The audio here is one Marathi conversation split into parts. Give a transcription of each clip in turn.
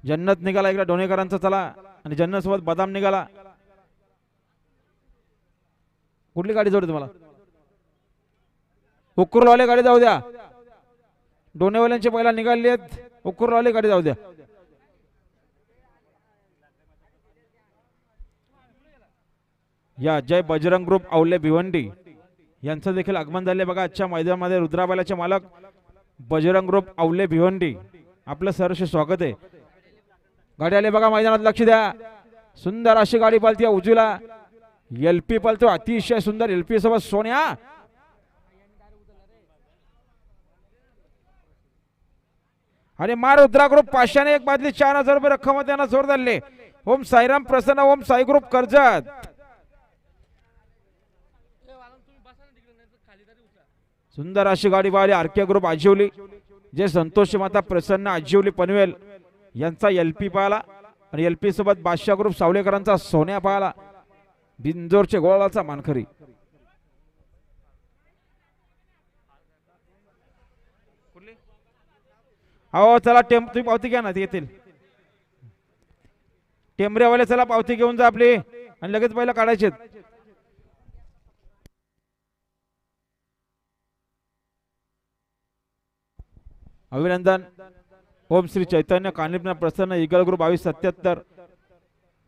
जन्नत निघाला इकडे डोणेकरांचा चला आणि जन्नत सोबत बदाम निघाला। कुठली गाडी जोडते तुम्हाला? उक्कुरवाले गाडी जाऊ द्या, डोनेवाल्यांची पहिला निघाली आहेत, उक्कुरवाले गाडी जाऊ द्या। या जय बजरंग ग्रुप औले भिवंडी यांचं देखील आगमन झाले बघा आजच्या मैदानामध्ये। रुद्राबालाचे मालक बजरंग ग्रुप औले भिवंडी आपलं सहर्ष स्वागत आहे। गाडी आले बघा मैदानात, लक्ष द्या। सुंदर अशी गाडी पळते उजवीला, एलपी पळतो अतिशय सुंदर, एलपी सोबत सोन्या। आणि मार रुद्रा ग्रुप 500 ने एक बादली 4000 रुपये रक्कम त्यांना जोर धरले। ओम साईराम प्रसन्न, ओम साई ग्रुप कर्जत। सुंदर अशी गाडी पाहिली आरके ग्रुप आजिवली, जे संतोषी माता प्रसन्न आजिवली पनवेल यांचा एलपी पाहिला आणि एलपी सोबत बादशाह ग्रुप सावलेकरांचा सोन्या पाहिला, बिंजोरचे गोळाचा मानकरी। अहो चला तुम्ही पावती घ्या ना, येतील टेंबरेवाले, चला पावती घेऊन जा आपली आणि लगेच पहिला काढायचे। अभिनंदन। ओम श्री चैतन्य कानिपना प्रसन्न ईगल ग्रुप 2277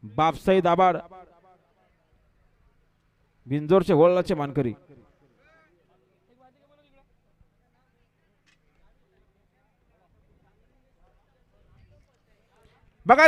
बापसाई दाबाड बिंजोरचे गोळाचे मानकरी। बघा